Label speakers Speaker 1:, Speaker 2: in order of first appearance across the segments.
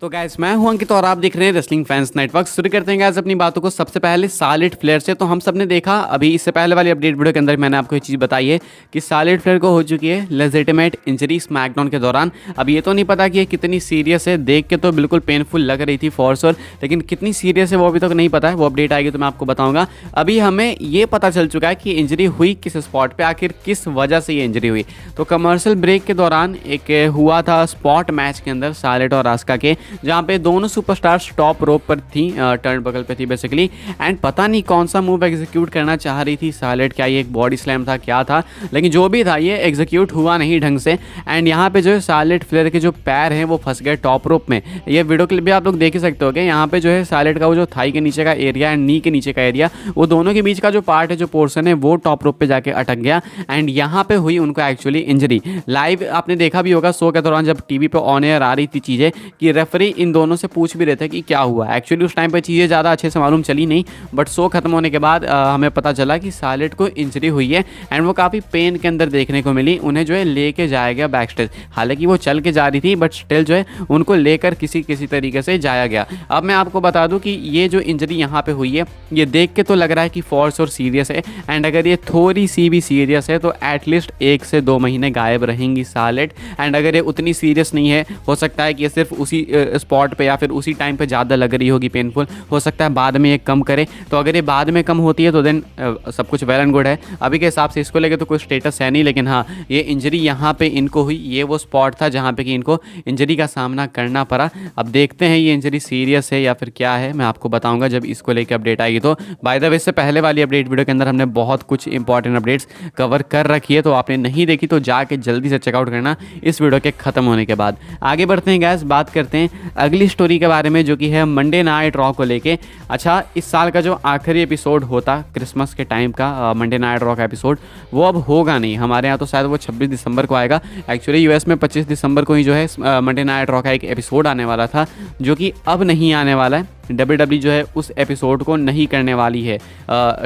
Speaker 1: तो गाइस मैं हूं अंकित और आप देख रहे हैं रेसलिंग फैंस नेटवर्क। शुरू करते हैं गाइस अपनी बातों को सबसे पहले सार्लेट फ्लेयर से। तो हम सब ने देखा अभी इससे पहले वाली अपडेट वीडियो के अंदर मैंने आपको ये चीज़ बताई है कि सार्लेट फ्लेयर को हो चुकी है लेजिटिमेट इंजरी स्मैकडाउन के दौरान। अब ये तो नहीं पता कि ये कितनी सीरियस है, देख के तो बिल्कुल पेनफुल लग रही थी फॉर श्योर, लेकिन कितनी सीरियस है वो अभी तक नहीं पता है। वो अपडेट आएगी तो मैं आपको बताऊंगा। अभी हमें ये पता चल चुका है कि इंजरी हुई किस स्पॉट पे, आखिर किस वजह से ये इंजरी हुई। तो कमर्शियल ब्रेक के दौरान एक हुआ था स्पॉट मैच के अंदर सार्लेट और आस्का के, जहाँ पे दोनों सुपरस्टार्स टॉप रोप पर थी, टर्न बगल पे थी बेसिकली। एंड पता नहीं कौन सा मूव एग्जीक्यूट करना चाह रही थी सार्लेट, क्या ये एक बॉडी स्लैम था क्या था, लेकिन जो भी था ये एग्जीक्यूट हुआ नहीं ढंग से। एंड यहाँ पे जो है सार्लेट फ्लेयर के जो पैर हैं वो फंस गए टॉप रोप में। ये वीडियो क्लिप भी आप लोग देख ही सकते होगे। यहाँ पे जो है सार्लेट का वो जो थाई के नीचे का एरिया एंड नी के नीचे का एरिया, वो दोनों के बीच का जो पार्ट है, जो पोर्शन है, वो टॉप रोप पे जाके अटक गया। एंड यहाँ पे हुई उनको एक्चुअली इंजरी। लाइव आपने देखा भी होगा शो के दौरान जब टीवी पे ऑन एयर आ रही थी चीज़ें, कि रेफरी इन दोनों से पूछ भी रहे थे कि क्या हुआ। एक्चुअली उस टाइम पे चीज़ें ज़्यादा अच्छे से मालूम चली नहीं, बट शो खत्म होने के बाद हमें पता चला कि सार्लेट को इंजरी हुई है एंड वो काफ़ी पेन के अंदर देखने को मिली। उन्हें जो है लेके जाया गया बैक स्टेज। हालांकि वो चल के जा रही थी बट स्टिल जो है उनको लेकर किसी तरीके से जाया गया। अब मैं आपको बता दूं कि ये जो इंजरी यहाँ पे हुई है, ये देख के तो लग रहा है कि फॉर्स और सीरियस है। एंड अगर ये थोड़ी सी भी सीरियस है तो एटलीस्ट 1 से 2 महीने गायब रहेंगी सार्लेट। एंड अगर ये उतनी सीरियस नहीं है, हो सकता है कि ये सिर्फ उसी स्पॉट पे या फिर उसी टाइम पे ज़्यादा लग रही होगी पेनफुल, हो सकता है बाद में ये कम करे। तो अगर ये बाद में कम होती है तो देन सब कुछ वेल एंड गुड है। अभी के हिसाब से इसको लेके तो कोई स्टेटस है नहीं, लेकिन हाँ ये इंजरी यहाँ पे इनको हुई, ये वो स्पॉट था जहाँ पे कि इनको इंजरी का सामना करना पड़ा। अब देखते हैं ये इंजरी सीरियस है या फिर क्या है, मैं आपको बताऊंगा जब इसको लेके अपडेट आएगी। तो बाय द वे इससे पहले वाली अपडेट वीडियो के अंदर हमने बहुत कुछ इंपॉर्टेंट अपडेट्स कवर कर रखी है, तो आपने नहीं देखी तो जाके जल्दी से चेकआउट करना इस वीडियो के खत्म होने के बाद। आगे बढ़ते हैं गैस, बात करते हैं अगली स्टोरी के बारे में जो कि है मंडे नाइट रॉ को लेके। अच्छा, इस साल का जो आखिरी एपिसोड होता क्रिसमस के टाइम का मंडे नाइट रॉ का एपिसोड, वो अब होगा नहीं। हमारे यहाँ तो शायद वो 26 दिसंबर को आएगा। एक्चुअली यूएस में 25 दिसंबर को ही जो है मंडे नाइट रॉ का एक एपिसोड आने वाला था, जो कि अब नहीं आने वाला है। WWE जो है उस एपिसोड को नहीं करने वाली है,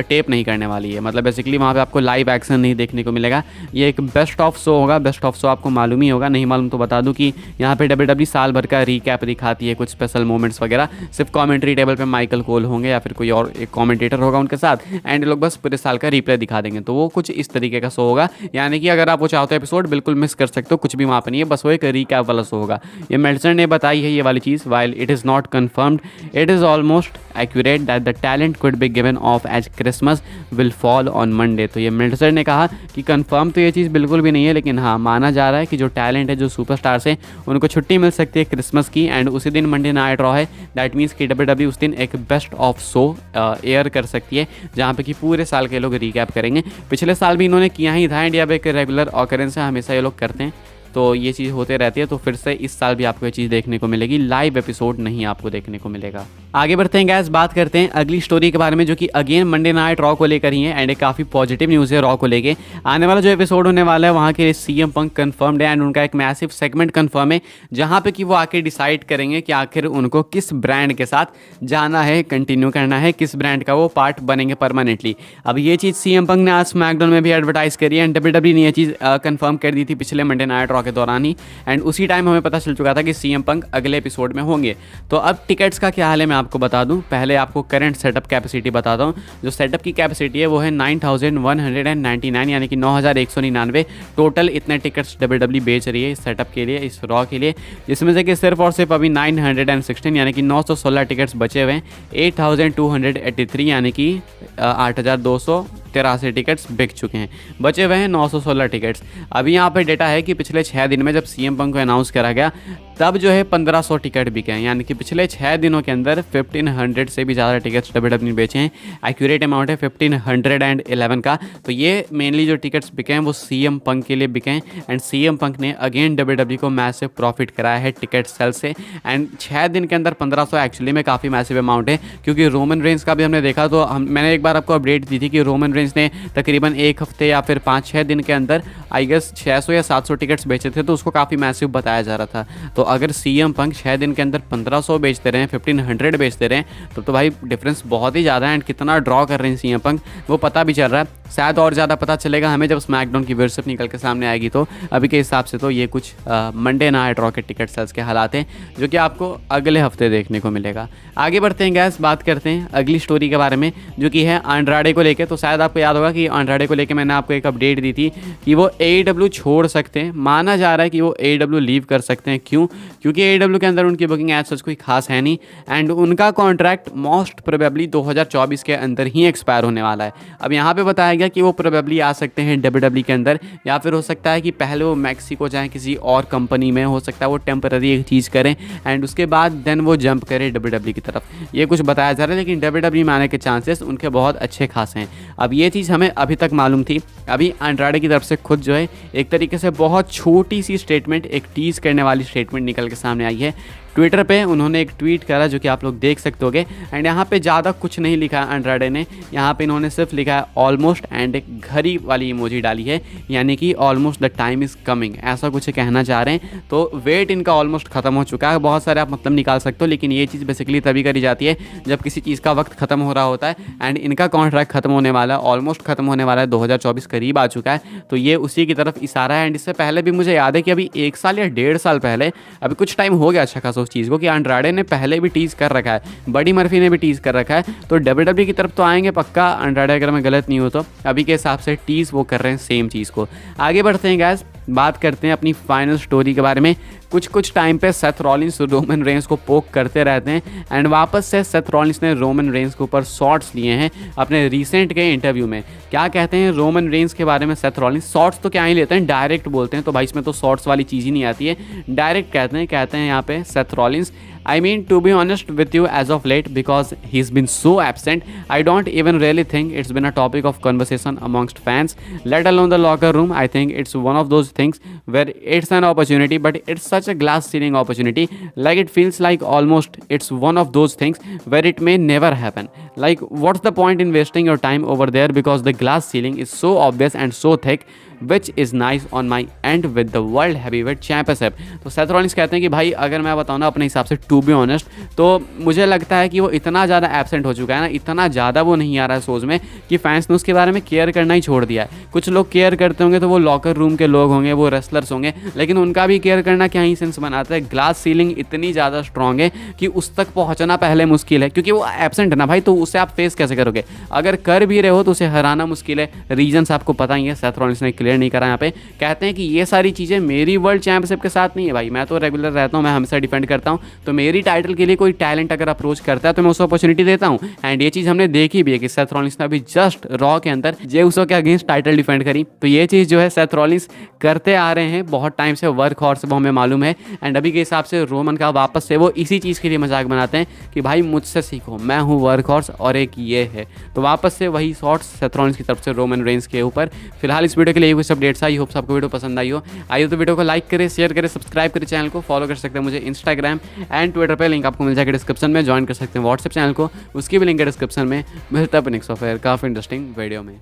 Speaker 1: टेप नहीं करने वाली है। मतलब बेसिकली वहाँ पे आपको लाइव एक्शन नहीं देखने को मिलेगा। ये एक बेस्ट ऑफ शो होगा। बेस्ट ऑफ शो आपको मालूम ही होगा, नहीं मालूम तो बता दूं कि यहाँ पे WWE साल भर का रिकैप दिखाती है, कुछ स्पेशल मोमेंट्स वगैरह। सिर्फ कमेंट्री टेबल पे माइकल कोल होंगे या फिर कोई और एक कमेंटेटर होगा उनके साथ, एंड लोग बस पूरे साल का रिप्ले दिखा देंगे। तो वो कुछ इस तरीके का शो होगा। यानी कि अगर आप वो चाहते हो एपिसोड बिल्कुल मिस कर सकते हो, कुछ भी वहाँ पर नहीं है, बस वो एक रिकैप वाला शो होगा। ये मेल्टजर ने बताई है ये वाली चीज़। While it is not confirmed, it is almost accurate that the talent could be given off as Christmas will fall on Monday। तो ये मेल्टजर ने कहा कि कंफर्म तो ये चीज़ बिल्कुल भी नहीं है, लेकिन हाँ माना जा रहा है कि जो टैलेंट है, जो सुपरस्टार्स हैं, उनको छुट्टी मिल सकती है क्रिसमस की। एंड उसी दिन मंडे नाइट रॉ है। दैट मीन्स कि WWE उस दिन एक बेस्ट ऑफ शो एयर कर सकती है, जहाँ पे कि पूरे साल के लोग रिकैप करेंगे। पिछले साल भी इन्होंने किया ही था एंड अब एक रेगुलर ऑकरेंस है, हमेशा ये लोग करते हैं, तो ये चीज़ होते रहती है। तो फिर से इस साल भी आपको ये चीज़ देखने को मिलेगी, लाइव एपिसोड नहीं आपको देखने को मिलेगा। आगे बढ़ते हैं गैस, बात करते हैं अगली स्टोरी के बारे में जो कि अगेन मंडे नाइट रॉ को लेकर ही है। एंड एक काफ़ी पॉजिटिव न्यूज़ है रॉ को लेके। आने वाला जो एपिसोड होने वाला है वहाँ के CM पंक कन्फर्म्ड है एंड उनका एक मैसिव सेगमेंट कन्फर्म है, जहाँ पे कि वो आके डिसाइड करेंगे कि आखिर उनको किस ब्रांड के साथ जाना है, कंटिन्यू करना है, किस ब्रांड का वो पार्ट बनेंगे परमानेंटली। अब ये चीज़ CM पंक ने आज स्मैकडाउन में भी एडवर्टाइज करी है एंड WWE ने ये चीज़ कन्फर्म कर दी थी पिछले मंडे नाइट रॉ के दौरान ही। एंड उसी टाइम हमें पता चल चुका था कि CM पंक अगले एपिसोड में होंगे। तो अब टिकट्स का क्या हाल है मैं आपको बता दूं। पहले आपको करंट सेटअप कैपेसिटी बताता हूं। जो सेटअप की कैपेसिटी है वो है 9199, यानी कि 9199 टोटल इतने टिकट्स WWE बेच रही है इस सेटअप के लिए, इस रॉ के लिए, जिसमें से कि सिर्फ और सिर्फ अभी 916 यानी कि 916 टिकट्स बचे हुए हैं। 8283 यानी कि 8283 टिकट्स बिक चुके हैं, बचे हुए हैं 916 टिकट्स। अभी यहाँ पे डेटा है कि पिछले 6 दिन में जब CM पंक को अनाउंस करा गया तब जो है 1500 टिकट बिके हैं, यानी कि पिछले 6 दिनों के अंदर 1500 से भी ज़्यादा टिकट्स WWE बेचे हैं। एक्यूरेट अमाउंट है 1511 का। तो ये मेनली जो टिकट्स बिके हैं वो CM पंक के लिए बिके हैं एंड CM पंक ने अगेन WWE को मैसिव प्रॉफिट कराया है टिकट सेल से। एंड 6 दिन के अंदर 1500 एक्चुअली में काफ़ी मैसिव अमाउंट है, क्योंकि रोमन रेंस का भी हमने देखा। तो मैंने एक बार आपको अपडेट दी थी कि रोमन रेंस ने तकरीबन एक हफ्ते या फिर 5-6 दिन के अंदर आई गेस 600 या 700 टिकट्स बेचे थे, तो उसको काफ़ी मैसिव बताया जा रहा था। तो अगर CM पंक 6 दिन के अंदर 1500 बेचते रहे हैं, 1500 बेचते रहे हैं, तो भाई डिफरेंस बहुत ही ज़्यादा है। एंड कितना ड्रॉ कर रहे हैं CM पंक वो पता भी चल रहा है। शायद और ज़्यादा पता चलेगा हमें जब स्मैकडाउन की व्यूअरशिप निकल के सामने आएगी। तो अभी के हिसाब से तो ये कुछ मंडे नाइट रॉ के टिकट सेल्स के हालात हैं, जो कि आपको अगले हफ्ते देखने को मिलेगा। आगे बढ़ते हैं गैस, बात करते हैं अगली स्टोरी के बारे में, जो कि है एंड्राडे को लेके। तो शायद आपको याद होगा कि एंड्राडे को लेके मैंने आपको एक अपडेट दी थी कि वो AEW छोड़ सकते हैं। माना जा रहा है कि वो AEW लीव कर सकते हैं। क्यों? क्योंकि AEW के अंदर उनकी बुकिंग एज सच कोई खास है नहीं, एंड उनका कॉन्ट्रैक्ट मोस्ट प्रोबेबली 2024 के अंदर ही एक्सपायर होने वाला है। अब यहाँ पे बताया गया कि वो प्रोबेबली आ सकते हैं WWE के अंदर, या फिर हो सकता है कि पहले वो मैक्सिको जाएँ किसी और कंपनी में, हो सकता है वो टेम्पररी एक चीज़ करें एंड उसके बाद देन वो जंप करें WWE की तरफ। ये कुछ बताया जा रहा है, लेकिन WWE में आने के चांसेस उनके बहुत अच्छे खास हैं। अब ये चीज़ हमें अभी तक मालूम थी। अभी एंड्राडे की तरफ से खुद जो है एक तरीके से बहुत छोटी सी स्टेटमेंट, एक टीज़ करने वाली स्टेटमेंट निकल के सामने आई है। ट्विटर पे उन्होंने एक ट्वीट करा जो कि आप लोग देख सकते होगे, एंड यहाँ पे ज़्यादा कुछ नहीं लिखा है एंड्राडे ने। यहाँ पे इन्होंने सिर्फ लिखा है ऑलमोस्ट एंड एक घड़ी वाली इमोजी डाली है, यानी कि almost the time is coming, ऐसा कुछ कहना चाह रहे हैं। तो वेट इनका ऑलमोस्ट ख़त्म हो चुका है। बहुत सारे आप मतलब निकाल सकते हो, लेकिन ये चीज़ बेसिकली तभी करी जाती है जब किसी चीज़ का वक्त ख़त्म हो रहा होता है। एंड इनका कॉन्ट्रैक्ट ख़त्म होने वाला है, ऑलमोस्ट ख़त्म होने वाला है, 2024 करीब आ चुका है। तो ये उसी की तरफ इशारा है। एंड इससे पहले भी मुझे याद है कि अभी 1 साल या 1.5 साल पहले, अभी कुछ टाइम हो गया अच्छा खासा उस चीज़ को, कि एंड्राडे ने पहले भी टीज़ कर रखा है, बडी मर्फी ने भी टीज़ कर रखा है। तो WWE की तरफ तो आएंगे पक्का एंड्राडे, अगर मैं गलत नहीं हो तो। अभी के हिसाब से टीज़ वो कर रहे हैं सेम चीज़ को। आगे बढ़ते हैं गैस, बात करते हैं अपनी फाइनल स्टोरी के बारे में। कुछ टाइम पे सेथ रॉलिंस रोमन रेंस को पोक करते रहते हैं, एंड वापस से सेथ रॉलिंस ने रोमन रेंस के ऊपर शॉट्स लिए हैं अपने रिसेंट के इंटरव्यू में। क्या कहते हैं रोमन रेंस के बारे में सेथ रॉलिंस? शॉट्स तो क्या ही लेते हैं, डायरेक्ट बोलते हैं। तो भाई इसमें तो शॉट्स वाली चीज़ ही नहीं आती है, डायरेक्ट कहते हैं यहाँ पे Seth Rollins, I mean, to be honest with you, as of late, because he's been so absent, I don't even really think it's been a topic of conversation amongst fans, let alone the locker room. I think it's one of those things where it's an opportunity, but it's such a glass ceiling opportunity. Like, it feels like almost it's one of those things where it may never happen. Like, what's the point in wasting your time over there, because the glass ceiling is so obvious and so thick, which is nice on my end with the World Heavyweight Championship. तो Seth Rollins कहते हैं कि भाई अगर मैं बताऊँ ना अपने हिसाब से, टू बी ऑनेस्ट, तो मुझे लगता है कि वो इतना ज़्यादा एब्सेंट हो चुका है ना, इतना ज़्यादा वो नहीं आ रहा है शोज़ में, कि फैंस ने उसके बारे में केयर करना ही छोड़ दिया है। कुछ लोग केयर करते होंगे तो वो लॉकर रूम के लोग होंगे, वो रेसलर्स होंगे, लेकिन उनका भी केयर करना क्या ही सेंस बनाता है। ग्लास सीलिंग इतनी ज़्यादा स्ट्रॉन्ग है कि उस तक पहुँचना पहले मुश्किल है, क्योंकि वो एब्सेंट है ना भाई, तो उसे आप फेस कैसे करोगे? अगर कर भी रहे हो तो उसे हराना मुश्किल है। रीजन्स आपको पता ही है, सेथ रॉलिंस ने क्लियर नहीं करा यहाँ पे। कहते हैं कि ये सारी चीज़ें मेरी वर्ल्ड चैंपियनशिप के साथ नहीं है भाई, मैं तो रेगुलर रहता हूँ, मैं हमेशा डिफेंड करता हूँ। तो मेरी टाइटल के लिए कोई टैलेंट अगर अप्रोच करता है तो मैं उसे अपॉर्चुनिटी देता हूँ। एंड ये चीज़ हमने देखी भी है कि सेथ रॉलिंस ने अभी जस्ट रॉ के अंदर जे उसो के अगेंस्ट टाइटल डिफेंड करी। तो ये चीज़ जो है सेथ रॉलिंस करते आ रहे हैं बहुत टाइम से, वर्क हॉर्स वो हमें मालूम है। एंड अभी के हिसाब से रोमन का वापस से वो इसी चीज़ के लिए मजाक बनाते हैं कि भाई मुझसे सीखो, मैं हूँ वर्क हॉर्स और एक ये है। तो वापस से वही शॉट्स सेथ रॉलिंस की तरफ से रोमन रेंस के ऊपर। फिलहाल इस वीडियो के लिए कुछ अपडेट्स आई, होप आपको वीडियो पसंद आई हो। तो वीडियो को लाइक करें, शेयर करें, सब्सक्राइब करें, चैनल को फॉलो कर सकते हैं मुझे इंस्टाग्राम एंड ट्विटर पे, लिंक आपको मिल जाएगा डिस्क्रिप्शन में। ज्वाइन कर सकते हैं व्हाट्सएप चैनल को, उसकी भी लिंक है डिस्क्रिप्शन में। मिलता है नेक्स्ट ऑफर काफ़ी इंटरेस्टिंग वीडियो में।